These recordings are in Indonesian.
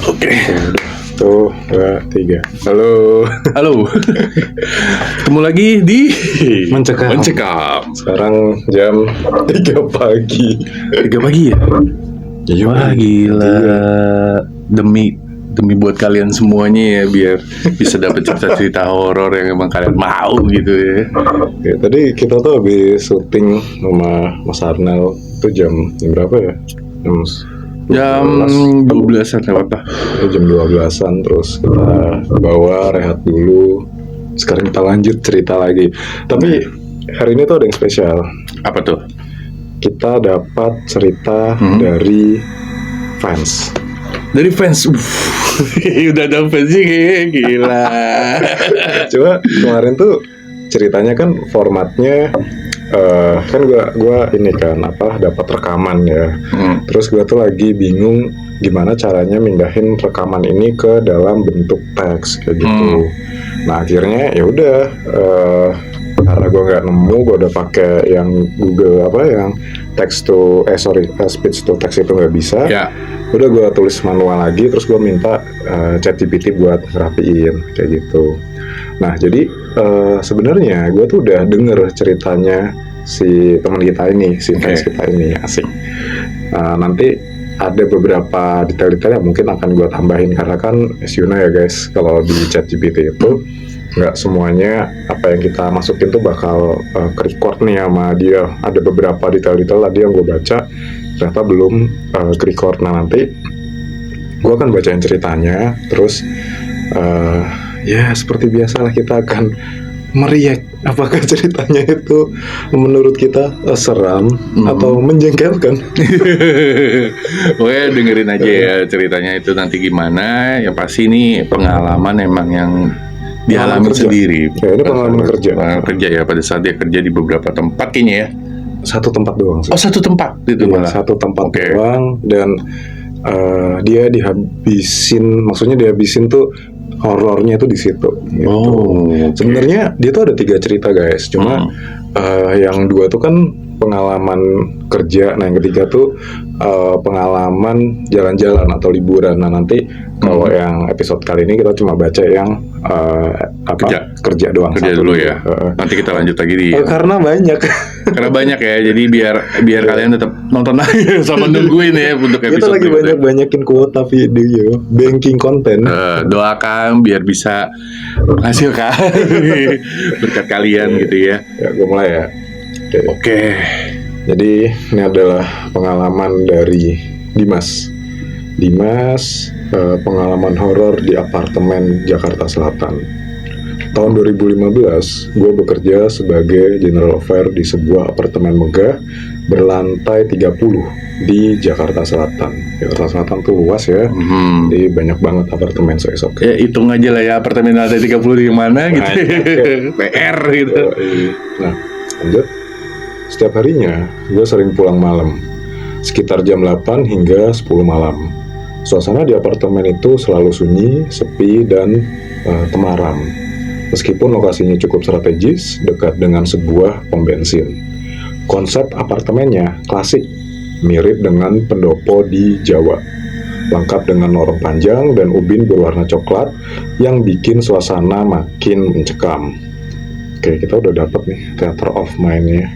Oke. Tuh, 2, 3. Halo. Ketemu lagi di Mencekam. Sekarang jam 3 pagi. 3 pagi ya? Iya, Wah gila. Demi buat kalian semuanya ya, biar bisa dapet cerita-cerita horor yang emang kalian mau gitu ya. Ya, tadi kita tuh habis syuting sama Mas Arnel itu jam berapa ya? Jam 12-an lewat lah. Jam 12-an, terus kita bawa rehat dulu. Sekarang kita lanjut cerita lagi. Tapi hari ini tuh ada yang spesial. Apa tuh? Kita dapat cerita dari fans. Dari fans. Udah ada fansnya kayak gila. Coba kemarin tuh ceritanya kan formatnya kan gua ini kan dapat rekaman ya. Terus gua tuh lagi bingung gimana caranya mindahin rekaman ini ke dalam bentuk teks kayak gitu. Nah akhirnya ya udah karena gua nggak nemu, gua udah pakai yang Google yang speech to text itu nggak bisa. Ya. Udah gue tulis manual lagi, terus gue minta ChatGPT buat ngerapiin kayak gitu. Nah jadi sebenarnya gue tuh udah denger ceritanya si teman kita ini, si fans kita ini, asik. Nanti ada beberapa detail-detail yang mungkin akan gue tambahin, karena kan as you know ya guys, kalau di ChatGPT itu nggak semuanya apa yang kita masukin tuh bakal ke-record nih sama dia. Ada beberapa detail-detail tadi yang gue baca ternyata belum ke-record. Nah nanti gue akan bacain ceritanya, terus ya seperti biasa lah kita akan meriak apakah ceritanya itu menurut kita seram atau menjengkelkan. Oke, dengerin aja ya ceritanya itu nanti gimana. Yang pasti ini pengalaman emang yang dialami sendiri. Ya, ini pengalaman kerja. Pengalaman kerja ya, pada saat dia kerja di beberapa tempat kayaknya ya. Satu tempat doang sih. Oh, satu tempat itu malah. Satu tempat doang, dan dia maksudnya dihabisin tuh horornya tuh di situ. Gitu. Sebenarnya dia tuh ada 3 cerita guys, cuma yang 2 tuh kan pengalaman kerja, nah yang ketiga tuh pengalaman jalan-jalan atau liburan. Nah nanti kalau yang episode kali ini kita cuma baca yang kerja doang. Kerja dulu ya. Nanti kita lanjut lagi di. Karena banyak. Karena banyak ya, jadi biar kalian tetap nonton aja sama nungguin ya untuk episode. Kita lagi banyakin kuota video, banking konten. Doakan biar bisa menghasilkan berkat kalian gitu ya. Ya, gue mulai ya. Oke. Jadi ini adalah pengalaman dari Dimas. Pengalaman horor di apartemen Jakarta Selatan. Tahun 2015, gue bekerja sebagai general affair di sebuah apartemen megah berlantai 30 di Jakarta Selatan. Jakarta Selatan tuh luas ya, jadi banyak banget apartemen esok. Ya hitung aja lah ya apartemen lantai 30 di mana gitu. PR gitu. Nah, lanjut. Setiap harinya, gue sering pulang malam, sekitar jam 8 hingga 10 malam. Suasana di apartemen itu selalu sunyi, sepi, dan temaram. Meskipun lokasinya cukup strategis, dekat dengan sebuah pom bensin. Konsep apartemennya klasik, mirip dengan pendopo di Jawa. Lengkap dengan lorong panjang dan ubin berwarna coklat yang bikin suasana makin mencekam. Oke, kita udah dapet nih theater of mind-nya.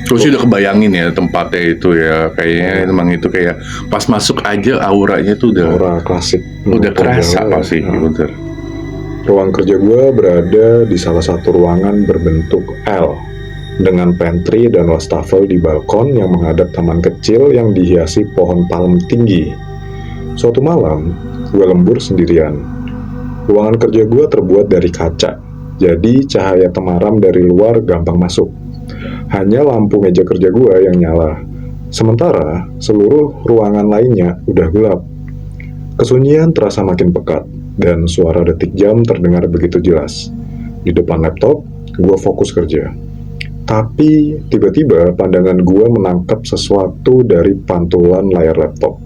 Terus udah kebayangin ya tempatnya itu ya, kayaknya emang itu kayak pas masuk aja auranya tuh udah aura klasik, udah kerasa pasti. Bener. Ruang kerja gue berada di salah satu ruangan berbentuk L dengan pantry dan wastafel di balkon yang menghadap taman kecil yang dihiasi pohon palem tinggi. Suatu malam, gue lembur sendirian. Ruangan kerja gue terbuat dari kaca, jadi cahaya temaram dari luar gampang masuk. Hanya lampu meja kerja gue yang nyala. Sementara seluruh ruangan lainnya udah gelap. Kesunyian terasa makin pekat, dan suara detik jam terdengar begitu jelas. Di depan laptop, gue fokus kerja. Tapi tiba-tiba pandangan gue menangkap sesuatu dari pantulan layar laptop.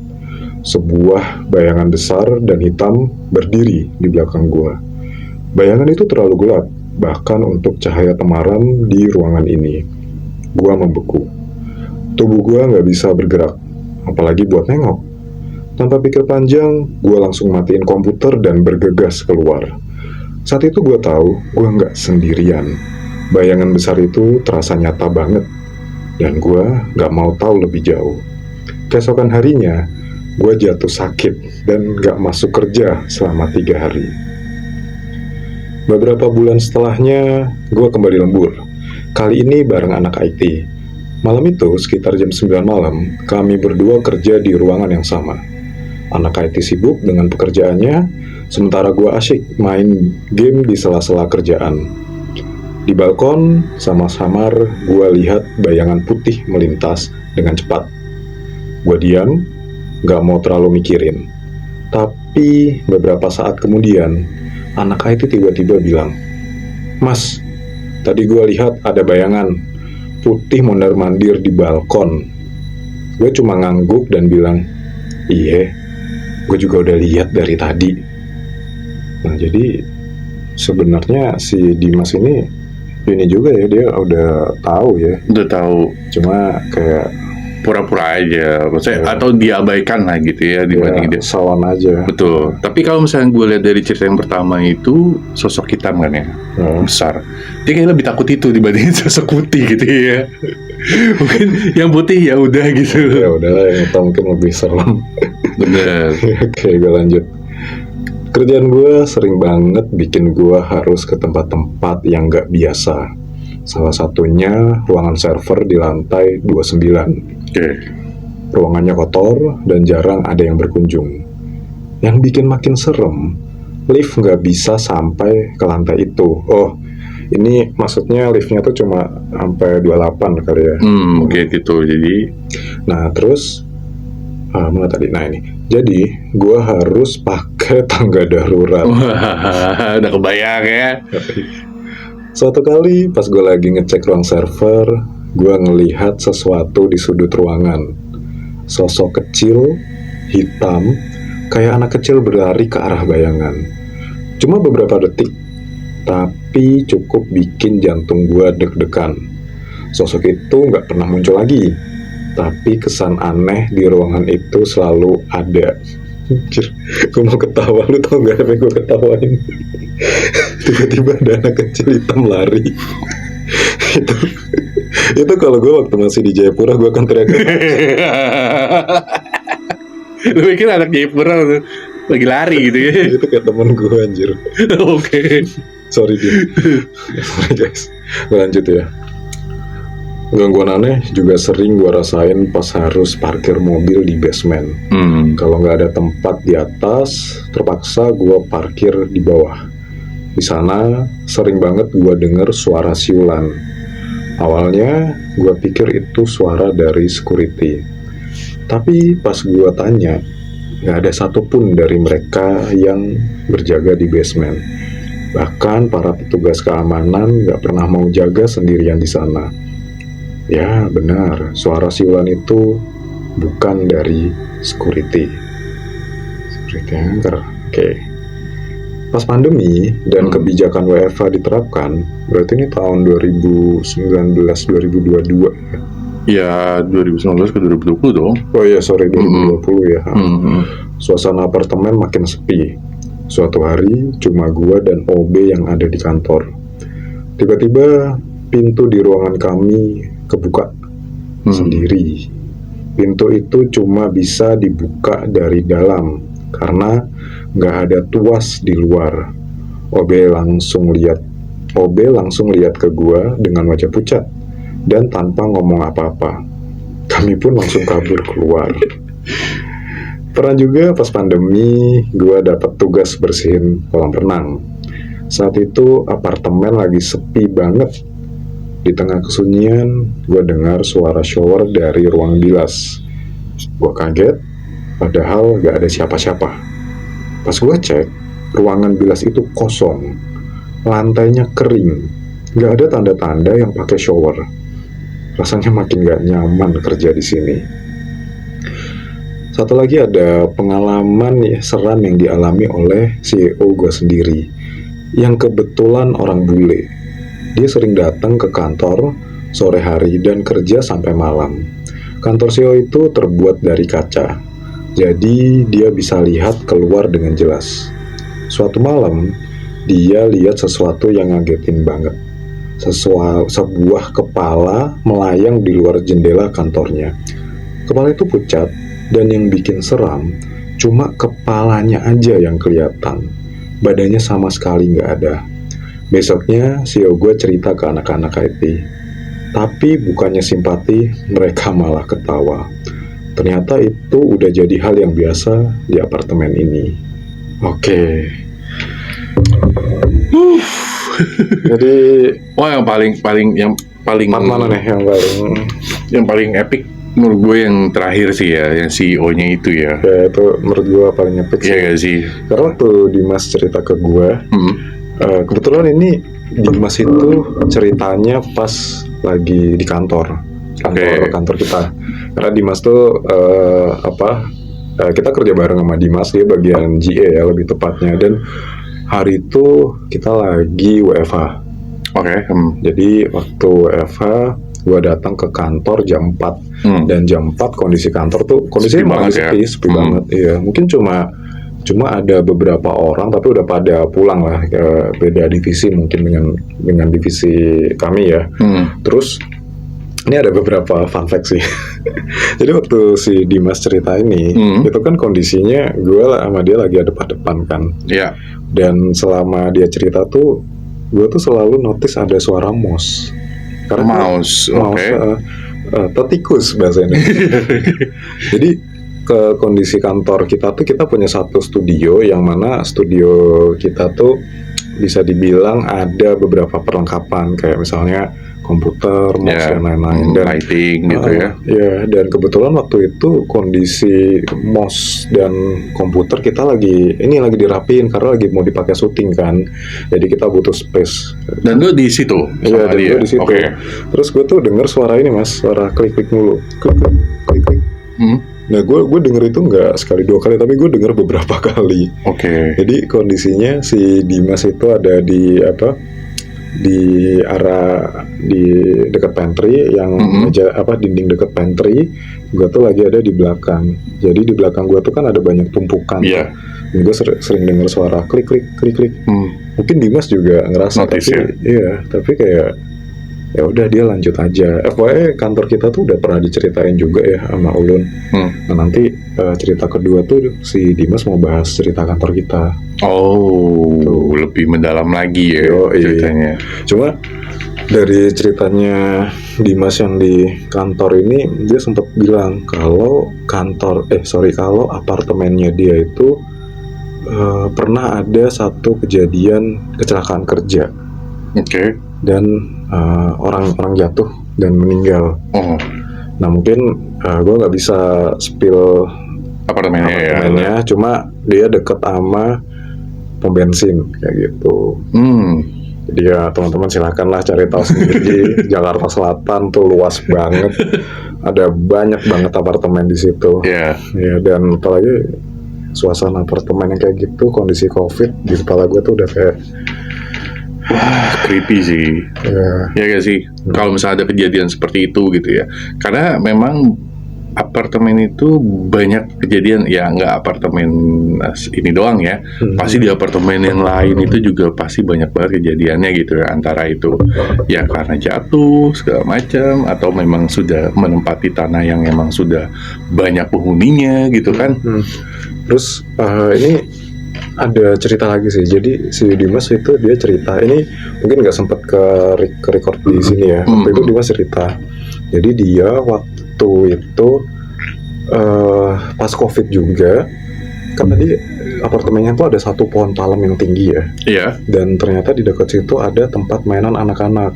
Sebuah bayangan besar dan hitam berdiri di belakang gue. Bayangan itu terlalu gelap, bahkan untuk cahaya temaram di ruangan ini. Gua membeku. Tubuh gua nggak bisa bergerak, apalagi buat nengok. Tanpa pikir panjang, gue langsung matiin komputer dan bergegas keluar. Saat itu gue tahu gue nggak sendirian. Bayangan besar itu terasa nyata banget, dan gue nggak mau tahu lebih jauh. Keesokan harinya, gue jatuh sakit dan nggak masuk kerja selama 3 hari. Beberapa bulan setelahnya, gue kembali lembur. Kali ini bareng anak IT. Malam itu, sekitar jam 9 malam, kami berdua kerja di ruangan yang sama. Anak IT sibuk dengan pekerjaannya, sementara gue asyik main game di sela-sela kerjaan. Di balkon, samar-samar gue lihat bayangan putih melintas dengan cepat. Gue diam, gak mau terlalu mikirin. Tapi beberapa saat kemudian, anak IT tiba-tiba bilang, "Mas, tadi gue lihat ada bayangan putih mondar-mandir di balkon." Gue cuma ngangguk dan bilang, "Iya, gue juga udah lihat dari tadi." Nah, jadi sebenarnya si Dimas ini juga ya, dia udah tahu ya, Udah tahu, cuma kayak pura-pura aja, maksudnya Ya. atau diabaikan lah gitu ya dibanding dia. sawan aja. Betul. Tapi kalau misalnya gue lihat dari cerita yang pertama itu sosok hitam kan ya, besar. Dia kayak lebih takut itu dibanding sosok putih gitu ya. Mungkin yang putih ya udah gitu. Ya udahlah, yang hitam mungkin lebih serem. Bener. Oke, gue lanjut. Kerjaan gue sering banget bikin gue harus ke tempat-tempat yang gak biasa. Salah satunya ruangan server di lantai 29. Oke. Ruangannya kotor dan jarang ada yang berkunjung. Yang bikin makin serem, lift nggak bisa sampai ke lantai itu. Oh, ini maksudnya liftnya tuh cuma sampai 28 kali ya. Oke gitu. Jadi Nah, terus mana tadi? Nah, ini. Jadi, gue harus pakai tangga darurat. wah, udah kebayang ya. Suatu kali pas gue lagi ngecek ruang server, gue ngelihat sesuatu di sudut ruangan. Sosok kecil, hitam, kayak anak kecil berlari ke arah bayangan. Cuma beberapa detik, tapi cukup bikin jantung gue deg-degan. Sosok itu nggak pernah muncul lagi, tapi kesan aneh di ruangan itu selalu ada. Anjir, gue mau ketawa, lu tau gak apa yang gue ketawain? Tiba-tiba ada anak kecil hitam lari. itu itu kalau gue waktu masih di Jayapura, gue akan teriak. Lu pikir anak Jayapura tuh lagi lari gitu ya? Itu kayak temen gue, anjir. Oke. Sorry Din. Sorry guys. Gue lanjut ya. Gangguan aneh juga sering gue rasain pas harus parkir mobil di basement. Kalau nggak ada tempat di atas, terpaksa gue parkir di bawah. Di sana sering banget gue denger suara siulan. Awalnya gue pikir itu suara dari security. Tapi pas gue tanya, nggak ada satupun dari mereka yang berjaga di basement. Bahkan para petugas keamanan nggak pernah mau jaga sendirian di sana. Ya benar, suara siulan itu bukan dari security. Security angker. Oke. Pas pandemi dan kebijakan WFH diterapkan, berarti ini tahun 2019-2022 ya? Ya 2019 ke 2020 dong. Oh iya, sorry, 2020 ya. Hmm. Suasana apartemen makin sepi. Suatu hari cuma gua dan OB yang ada di kantor. Tiba-tiba pintu di ruangan kami kebuka sendiri. Pintu itu cuma bisa dibuka dari dalam karena nggak ada tuas di luar. OB langsung lihat ke gua dengan wajah pucat dan tanpa ngomong apa-apa. Kami pun langsung kabur keluar. Pernah juga pas pandemi, gue dapat tugas bersihin kolam renang. Saat itu apartemen lagi sepi banget. Di tengah kesunyian, gue dengar suara shower dari ruang bilas. Gue kaget, padahal gak ada siapa-siapa. Pas gue cek, ruangan bilas itu kosong. Lantainya kering, gak ada tanda-tanda yang pakai shower. Rasanya makin gak nyaman kerja di sini. Satu lagi ada pengalaman seram yang dialami oleh CEO gue sendiri, yang kebetulan orang bule. Dia sering datang ke kantor sore hari dan kerja sampai malam. Kantor CEO itu terbuat dari kaca. Jadi dia bisa lihat keluar dengan jelas. Suatu malam, dia lihat sesuatu yang ngagetin banget. Sebuah kepala melayang di luar jendela kantornya. Kepala itu pucat, dan yang bikin seram, cuma kepalanya aja yang kelihatan. Badannya sama sekali nggak ada. Besoknya, CEO gue cerita ke anak-anak IT. Tapi bukannya simpati, mereka malah ketawa. Ternyata itu udah jadi hal yang biasa di apartemen ini. Oke. Jadi Wah, yang paling part mana nih yang paling epic menurut gue yang terakhir sih ya, yang CEO-nya itu ya. ya itu menurut gue paling epic sih. Iya gak sih? Karena waktu Dimas cerita ke gue, kebetulan ini Dimas itu ceritanya pas lagi di kantor kita. Karena Dimas tuh kita kerja bareng sama Dimas, dia bagian GA ya lebih tepatnya, dan hari itu kita lagi WFH. Oke. Jadi waktu WFH gue datang ke kantor jam 4 dan jam 4 kondisi kantor tuh kondisinya sepi banget. Iya, mungkin cuma ada beberapa orang tapi udah pada pulang lah, ke beda divisi mungkin dengan divisi kami ya. Terus ini ada beberapa fun fact sih. Jadi waktu si Dimas cerita ini, itu kan kondisinya gue sama dia lagi depan-depan kan. Iya. Dan selama dia cerita tuh, gue tuh selalu notice ada suara mouse. Karena Mouse, oke. Tikus bahasa Indonesia. Jadi ke kondisi kantor kita tuh, kita punya satu studio yang mana studio kita tuh bisa dibilang ada beberapa perlengkapan kayak misalnya komputer, mouse dan lain-lain, dan lighting gitu ya. Ya, dan kebetulan waktu itu kondisi mouse dan komputer kita lagi dirapiin karena lagi mau dipakai syuting kan. Jadi kita butuh space. Dan lu di situ? Iya, dan gue di situ. Okay. Terus gue tuh denger suara ini mas, suara klik-klik mulu, klik-klik. Nah, gue denger itu nggak sekali dua kali, tapi gue denger beberapa kali. Oke. Jadi kondisinya si Dimas itu ada di dekat pantry yang dinding dekat pantry. Gue tuh lagi ada di belakang. Jadi di belakang gue tuh kan ada banyak tumpukan. Iya. Dan gue sering dengar suara klik. Mungkin Dimas juga ngerasa, tapi kayak ya udah dia lanjut aja. FYI kantor kita tuh udah pernah diceritain juga ya sama Ulun. Nah nanti cerita kedua tuh si Dimas mau bahas cerita kantor kita. Oh, lebih mendalam lagi ya ceritanya. Cuma dari ceritanya Dimas yang di kantor ini, dia sempat bilang kalau kalau apartemennya dia itu pernah ada satu kejadian kecelakaan kerja. Oke. Dan orang jatuh dan meninggal. Nah mungkin gue nggak bisa spill apartemennya, cuma dia deket sama pom bensin kayak gitu. Jadi ya teman-teman silakanlah cari tahu sendiri. Jakarta Selatan tuh luas banget, ada banyak banget apartemen di situ. Ya, dan apalagi suasana apartemen yang kayak gitu, kondisi COVID, di kepala gue tuh udah kayak creepy sih. Ya gak sih? Kalau misalnya ada kejadian seperti itu gitu ya. Karena memang apartemen itu banyak kejadian, ya nggak apartemen ini doang ya. Pasti di apartemen yang lain itu juga pasti banyak banget kejadiannya gitu ya. Antara itu ya karena jatuh segala macam, atau memang sudah menempati tanah yang memang sudah banyak penghuninya gitu kan. Terus ini ada cerita lagi sih. Jadi si Dimas itu dia cerita, ini mungkin nggak sempat ke record di sini ya. Waktu itu Dimas cerita. Jadi dia waktu itu pas COVID juga, kan tadi apartemennya tuh ada satu pohon palem yang tinggi ya. Iya. Dan ternyata di dekat situ ada tempat mainan anak-anak.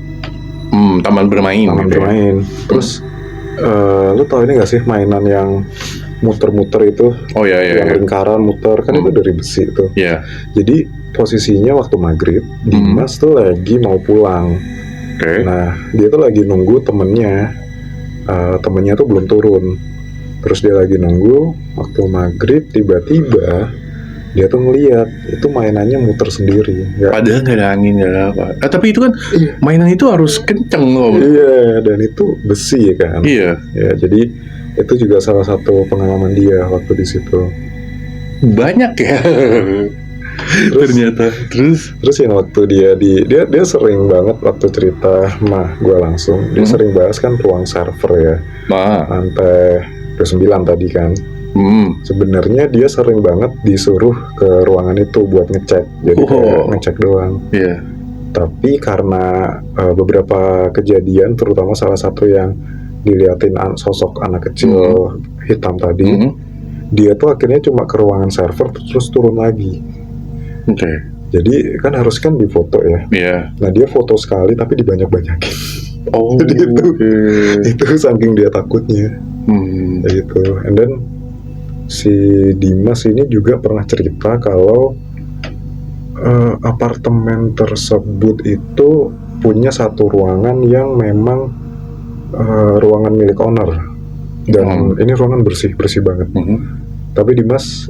Taman bermain. Terus lu tahu ini nggak sih mainan yang muter-muter itu? Oh iya. Yang lingkaran muter kan itu dari besi itu. Iya. Jadi posisinya waktu maghrib, Dimas tuh lagi mau pulang. Nah dia tuh lagi nunggu temennya tuh belum turun. Terus dia lagi nunggu, waktu maghrib tiba-tiba dia tuh ngeliat itu mainannya muter sendiri. Padahal nggak ada angin, nggak ada apa. Tapi itu kan mainan itu harus kenceng loh. Iya, dan itu besi kan. Iya. Ya jadi Itu juga salah satu pengalaman dia waktu di situ. Banyak ya. Ternyata. Terus yang waktu dia sering banget waktu cerita mah gue langsung, dia sering bahas kan ruang server ya, lantai 9 tadi kan. Sebenarnya dia sering banget disuruh ke ruangan itu buat ngecek, jadi kayak ngecek doang. Tapi karena beberapa kejadian, terutama salah satu yang diliatin sosok anak kecil hitam tadi, dia tuh akhirnya cuma ke ruangan server terus turun lagi. Jadi kan harus kan difoto ya. Nah dia foto sekali tapi dibanyak-banyakin. Jadi itu saking dia takutnya. Gitu. And then si Dimas ini juga pernah cerita kalau apartemen tersebut itu punya satu ruangan yang memang ruangan milik owner. Dan ini ruangan bersih banget. Tapi Dimas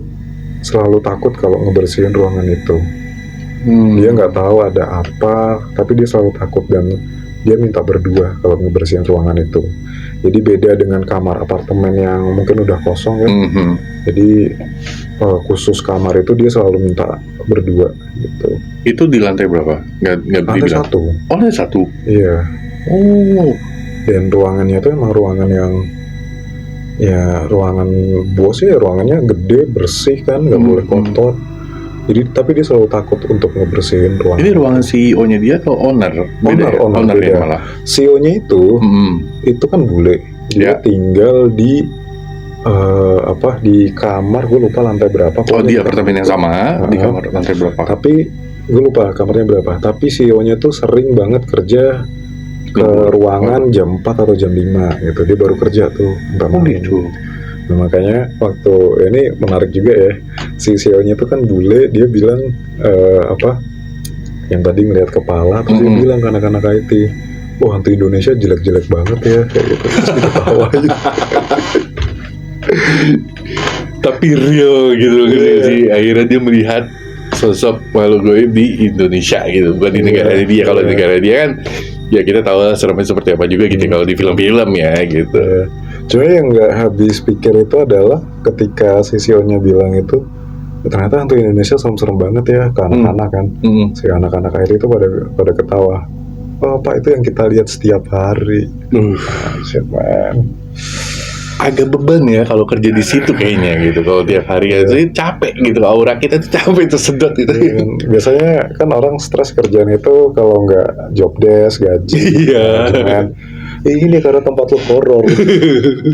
selalu takut kalau ngebersihin ruangan itu. Dia nggak tahu ada apa, tapi dia selalu takut dan dia minta berdua kalau ngebersihin ruangan itu. Jadi beda dengan kamar apartemen yang mungkin udah kosong ya. Jadi khusus kamar itu dia selalu minta berdua gitu. Itu di lantai berapa? Lantai 1. Oh, lantai 1? Iya. Dan ruangannya itu emang ruangan yang ya ruangan bos ya, ruangannya gede, bersih kan, nggak boleh kotor. Jadi tapi dia selalu takut untuk ngebersihin ruangan. Ini ruangan CEO-nya dia atau owner? Owner ya malah. CEO-nya itu kan bule. Dia tinggal di di kamar, gue lupa lantai berapa. Di apartemen yang sama, di kamar lantai berapa? Tapi gue lupa kamarnya berapa. Tapi CEO-nya tuh sering banget kerja ke ruangan jam 4 atau jam 5 gitu. Dia baru kerja tuh. Gitu. Nah makanya waktu ini menarik juga ya, si CEO-nya tuh kan bule, dia bilang yang tadi ngeliat kepala, terus dia bilang ke anak-anak IT, hantu Indonesia jelek-jelek banget ya, kayak gitu. Terus diketawain. Tapi real gitu sih. Akhirnya dia melihat sosok makhluk gaib di Indonesia gitu, bukan di negara dia. Kalau di negara dia kan ya kita tahu lah seremnya seperti apa juga gitu kalau di film-film ya gitu. Cuma yang nggak habis pikir itu adalah ketika si CEO-nya bilang itu, ternyata hantu Indonesia serem-serem banget ya ke anak-anak kan. Si anak-anak air itu pada ketawa. Pak, itu yang kita lihat setiap hari. Shit man. Agak beban ya kalau kerja di situ kayaknya gitu. Kalau tiap hari itu capek gitu, aura kita tuh capek, itu sedot gitu. Biasanya kan orang stres kerjaan itu kalau nggak job desk, gaji, manajemen. Ini karena tempat lu horor,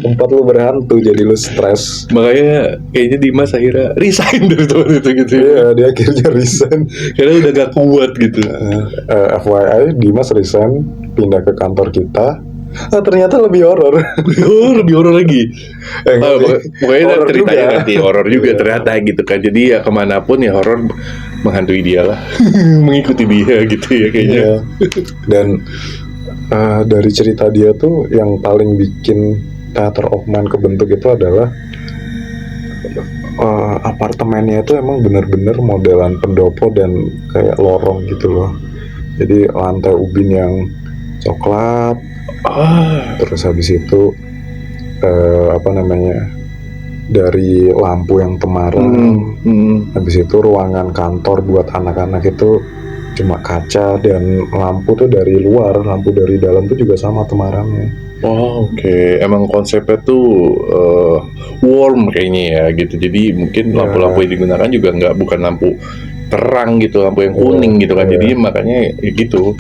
tempat lu berhantu, jadi lu stres. Makanya kayaknya Dimas akhirnya resign dari tempat itu gitu. Iya, dia akhirnya resign karena udah gak kuat gitu. FYI, Dimas resign, pindah ke kantor kita. Ternyata lebih horor. Lebih horor lagi. Pokoknya ceritanya nanti horor juga ternyata gitu kan. Jadi ya kemanapun ya horor menghantui dia lah. Mengikuti dia gitu ya kayaknya. Dan dari cerita dia tuh yang paling bikin theater of mind kebentuk itu adalah apartemennya itu emang bener-bener modelan pendopo dan kayak lorong gitu loh. Jadi lantai ubin yang coklat. Terus habis itu dari lampu yang temaram. Habis itu ruangan kantor buat anak-anak itu cuma kaca, dan lampu tuh dari luar, lampu dari dalam tuh juga sama temaramnya. Oke. Emang konsepnya tuh warm kayaknya ya gitu. Jadi mungkin lampu-lampu yang digunakan juga bukan lampu terang gitu, lampu yang kuning gitu kan. Jadi makanya ya gitu.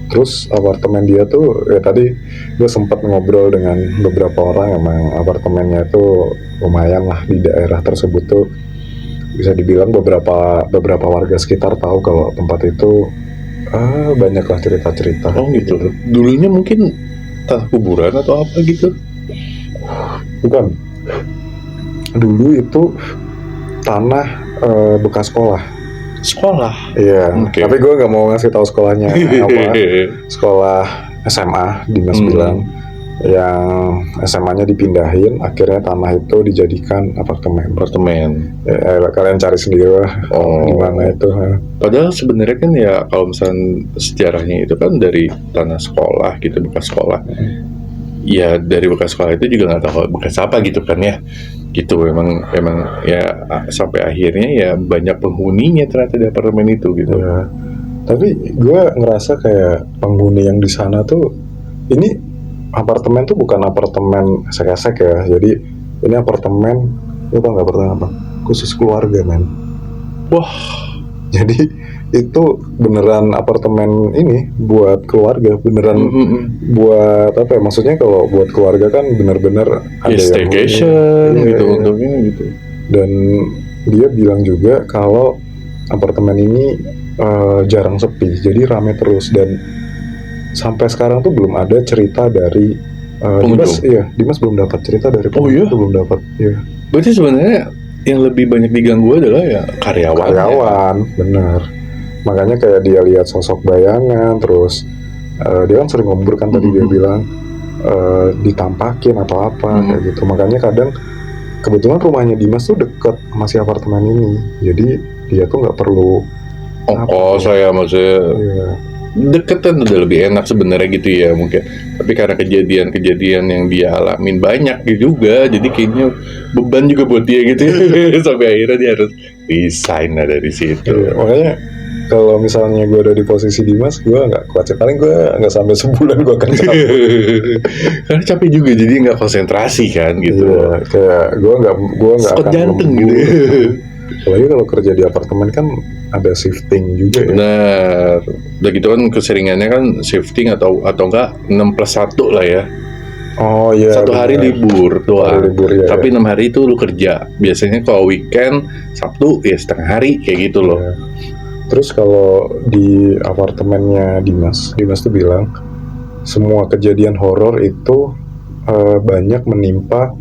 Terus apartemen dia tuh ya tadi gue sempat ngobrol dengan beberapa orang, emang apartemennya tuh lumayan lah di daerah tersebut tuh. Bisa dibilang beberapa warga sekitar tahu kalau tempat itu banyaklah cerita-cerita. Gitu. Dulunya mungkin tanah kuburan atau apa gitu? Bukan. Dulu itu tanah bekas sekolah. Iya. Tapi gue nggak mau ngasih tahu sekolahnya apa. Sekolah SMA Dimas bilang yang SMA-nya dipindahin, akhirnya tanah itu dijadikan apartemen. Kalian cari sendiri lah di mana itu. Padahal sebenarnya kan ya kalau misalnya sejarahnya itu kan dari tanah sekolah gitu, bekas sekolah. ya dari bekas sekolah itu juga nggak tahu bekas apa gitu kan ya, gitu emang ya sampai akhirnya ya banyak penghuninya ternyata di apartemen itu gitu. Ya. Tapi gue ngerasa kayak penghuni yang di sana tuh, ini apartemen tuh bukan apartemen esek-esek ya. Jadi ini apartemen, lu tau nggak apartemen apa? Khusus keluarga, men. Wah, Jadi itu beneran apartemen ini buat keluarga, beneran buat apa ya? Maksudnya kalau buat keluarga kan bener-bener ada ya yang staycation huni. gitu Iya. untungnya gitu. Dan dia bilang juga kalau apartemen ini jarang sepi, jadi rame terus. Dan sampai sekarang tuh belum ada cerita dari Dimas. Pengunjung. Iya, Dimas belum dapat cerita dari Oh iya? pengunjung, belum dapat. Iya. Berarti sebenarnya yang lebih banyak diganggu adalah ya Karyawan, bener. Makanya kayak dia lihat sosok bayangan, terus dia kan sering ngubur kan tadi dia bilang ditampakin atau apa kayak gitu. Makanya kadang kebetulan rumahnya Dimas tuh deket sama si apartemen ini, jadi dia tuh nggak perlu ongkos saya maksudnya Iya. deket kan udah lebih enak sebenarnya gitu ya mungkin, tapi karena kejadian-kejadian yang dia alamin banyak juga jadi kayaknya beban juga buat dia gitu ya. Sampai akhirnya dia harus resign lah dari situ. Iya, makanya kalau misalnya gue ada di posisi Dimas, gue nggak kuat. Paling gue nggak sampai sebulan gue akan cabut. Karena capek juga jadi nggak konsentrasi kan gitu. Iya, kayak gue nggak Scott akan jantung lembur. gitu ya. Apalagi kalau kerja di apartemen kan ada shifting juga ya. Benar. Udah gitu kan keseringannya kan shifting atau enggak 6+1 lah ya. Oh iya. Satu hari benar. libur doang. Hari libur, ya, Tapi ya. 6 hari itu lu kerja. Biasanya kalau weekend Sabtu ya setengah hari kayak gitu loh. Iya. Terus kalau di apartemennya Dimas tuh bilang semua kejadian horor itu banyak menimpa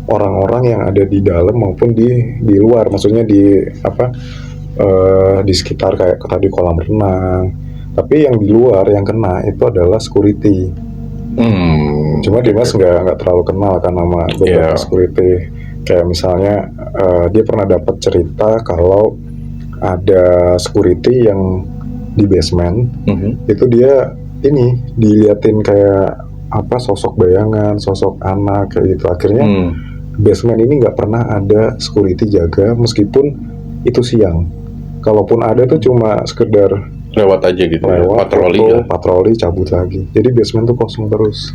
orang-orang yang ada di dalam maupun di luar. Maksudnya di apa? Di sekitar kayak tadi kolam renang. Tapi yang di luar yang kena itu adalah security. Cuma Dimas nggak terlalu kenal kan sama beberapa security. Kayak misalnya dia pernah dapat cerita kalau ada security yang di basement itu dia ini diliatin kayak apa sosok bayangan, sosok anak kayak gitu. Akhirnya basement ini nggak pernah ada security jaga meskipun itu siang. Kalaupun ada tuh cuma sekedar lewat aja gitu lewat, ya, patroli cabut lagi. Jadi basement tuh kosong terus.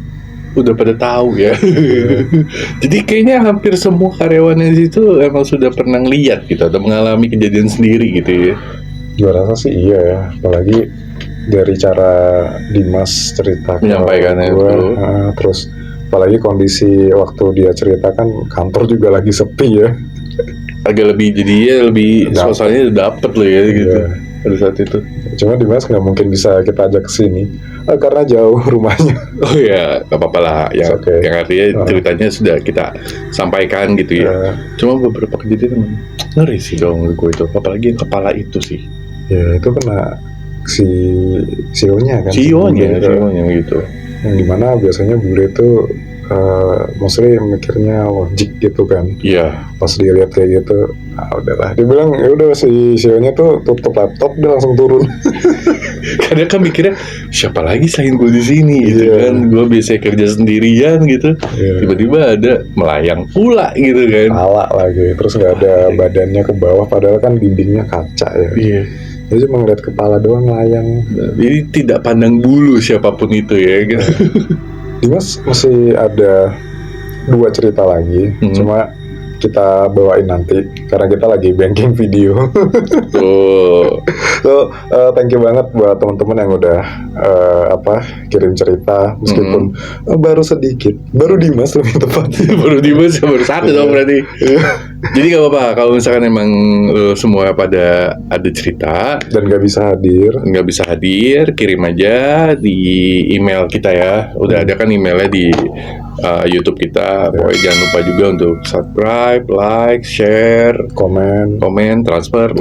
Udah pada tahu ya. Jadi kayaknya hampir semua karyawan di situ emang sudah pernah ngeliat gitu atau mengalami kejadian sendiri gitu ya. Gue rasa sih iya ya, apalagi dari cara Dimas cerita menyampaikannya gue, itu. Terus apalagi kondisi waktu dia ceritakan kantor juga lagi sepi ya. Agak lebih jadinya lebih suasananya dapet loh ya gitu pada saat itu. Cuma Dimas nggak mungkin bisa kita ajak ke sini karena jauh rumahnya. Oh ya, nggak apa-apa lah. Yang artinya ceritanya sudah kita sampaikan gitu ya. Cuma beberapa kejadian ngeri sih kalau menurut gue itu, apalagi yang kepala itu sih. Ya itu kena si CEO-nya kan. CEO-nya gitu. Yang dimana biasanya bule itu maksudnya mikirnya logik gitu kan. Iya. Pas dia lihat kayak gitu, udahlah. Dia bilang ya udah si CEO-nya tuh tutup laptop dia langsung turun. Karena kan mikirnya siapa lagi selain gue di sini gitu kan. Gue biasa kerja sendirian gitu. Tiba-tiba ada melayang pula gitu kan. Kepala lagi. Terus nggak ada badannya ke bawah padahal kan dindingnya kaca ya. Iya. Jadi cuma ngeliat kepala doang layang. Jadi tidak pandang bulu siapapun itu ya gitu. Dimas masih ada 2 cerita lagi, cuma kita bawain nanti karena kita lagi banking video. So thank you banget buat teman-teman yang udah kirim cerita meskipun baru sedikit, baru Dimas lebih tepatnya. Baru Dimas baru satu dong berarti. Jadi gak apa-apa kalau misalkan emang semua pada ada cerita dan nggak bisa hadir, kirim aja di email kita ya. Udah ada kan emailnya di YouTube kita. Pokoknya jangan lupa juga untuk subscribe, like, share, komen, transfer.